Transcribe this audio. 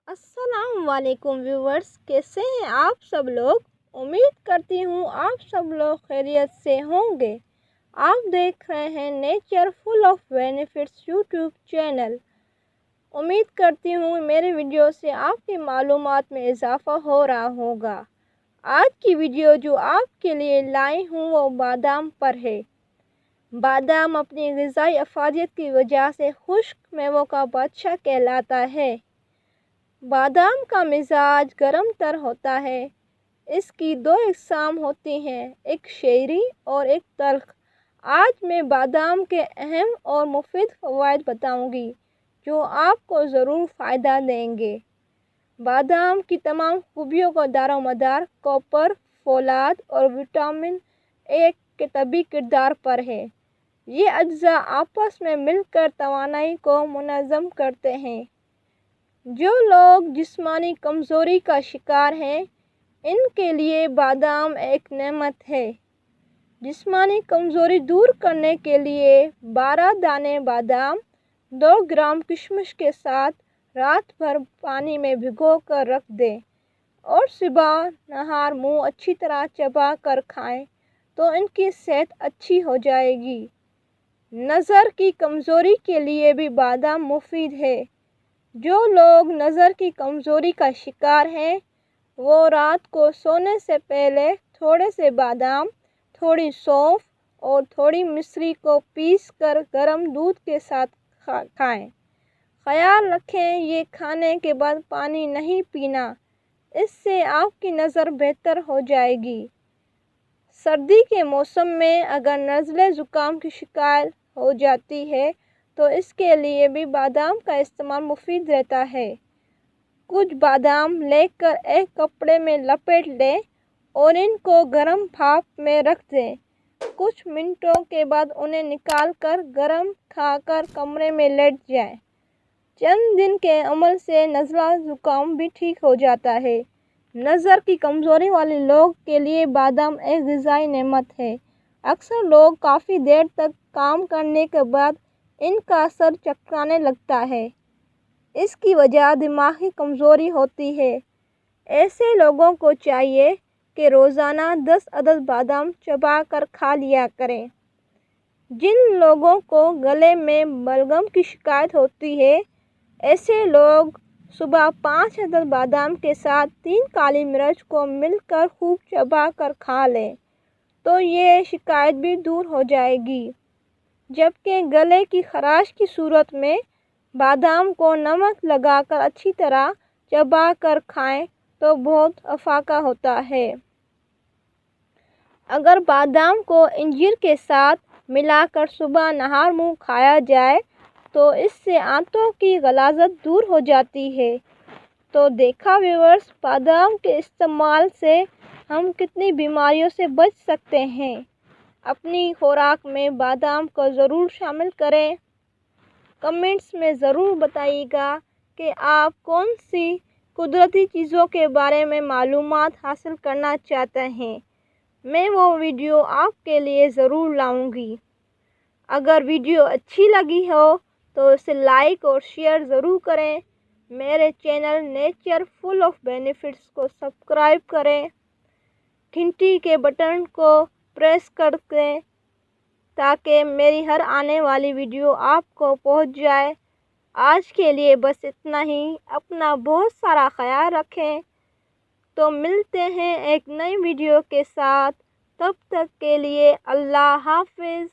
अस्सलाम वालेकुम व्यूवर्स, कैसे हैं आप सब लोग। उम्मीद करती हूँ आप सब लोग खैरियत से होंगे। आप देख रहे हैं nature full of benefits YouTube channel. उम्मीद करती हूँ मेरे वीडियो से आपकी मालूमात में इजाफ़ा हो रहा होगा। आज की वीडियो जो आपके लिए लाई हूँ वो बादाम पर है। बादाम अपनी ग़िज़ाई अफादियत की वजह से खुश्क मेवों का बादशाह कहलाता है। बादाम का मिजाज गरम तर होता है। इसकी दो इक़साम होती हैं, एक शहरी और एक तल्ख़। आज मैं बादाम के अहम और मुफीद फ़वाइद बताऊंगी जो आपको ज़रूर फ़ायदा देंगे। बादाम की तमाम खूबियों का दारोमदार कॉपर, फोलाद और विटामिन ए के तबी किरदार पर है। ये अज्जा आपस में मिलकर तवानाई को मुनज़्ज़म करते हैं। जो लोग जिस्मानी कमज़ोरी का शिकार हैं, इनके लिए बादाम एक नेमत है। जिस्मानी कमज़ोरी दूर करने के लिए 12 दाने बादाम 2 ग्राम किशमिश के साथ रात भर पानी में भिगो कर रख दें और सुबह नहार मुंह अच्छी तरह चबा कर खाएं तो इनकी सेहत अच्छी हो जाएगी। नज़र की कमज़ोरी के लिए भी बादाम मुफीद है। जो लोग नज़र की कमज़ोरी का शिकार हैं, वो रात को सोने से पहले थोड़े से बादाम, थोड़ी सौंफ और थोड़ी मिश्री को पीस कर गर्म दूध के साथ खाएं। ख्याल रखें, ये खाने के बाद पानी नहीं पीना, इससे आपकी नज़र बेहतर हो जाएगी। सर्दी के मौसम में अगर नज़ले ज़ुकाम की शिकायत हो जाती है तो इसके लिए भी बादाम का इस्तेमाल मुफीद रहता है। कुछ बादाम लेकर एक कपड़े में लपेट लें और इनको गर्म भाप में रख दें। कुछ मिनटों के बाद उन्हें निकाल कर गर्म खाकर कमरे में लेट जाएं। चंद दिन के अमल से नज़ला ज़ुकाम भी ठीक हो जाता है। नज़र की कमज़ोरी वाले लोग के लिए बादाम एक ग़िज़ाई नेमत है। अक्सर लोग काफ़ी देर तक काम करने के बाद इनका सर चकराने लगता है। इसकी वजह दिमागी कमज़ोरी होती है। ऐसे लोगों को चाहिए कि रोज़ाना 10 अदद बादाम चबा कर खा लिया करें। जिन लोगों को गले में बलगम की शिकायत होती है, ऐसे लोग सुबह 5 अदद बादाम के साथ 3 काली मिर्च को मिलकर खूब चबा कर खा लें तो ये शिकायत भी दूर हो जाएगी। जबकि गले की ख़राश की सूरत में बादाम को नमक लगाकर अच्छी तरह चबा कर खाएं तो बहुत अफाका होता है। अगर बादाम को इंजीर के साथ मिलाकर सुबह नहार मुंह खाया जाए तो इससे आंतों की गलाज़त दूर हो जाती है। तो देखा व्यूअर्स, बादाम के इस्तेमाल से हम कितनी बीमारियों से बच सकते हैं। अपनी खुराक में बादाम को ज़रूर शामिल करें। कमेंट्स में ज़रूर बताइएगा कि आप कौन सी कुदरती चीज़ों के बारे में मालूमात हासिल करना चाहते हैं। मैं वो वीडियो आपके लिए ज़रूर लाऊंगी। अगर वीडियो अच्छी लगी हो तो इसे लाइक और शेयर ज़रूर करें। मेरे channel nature full of benefits को सब्सक्राइब करें। घंटी के बटन को प्रेस कर दें ताकि मेरी हर आने वाली वीडियो आपको पहुंच जाए। आज के लिए बस इतना ही। अपना बहुत सारा ख्याल रखें। तो मिलते हैं एक नई वीडियो के साथ। तब तक के लिए अल्लाह हाफिज़।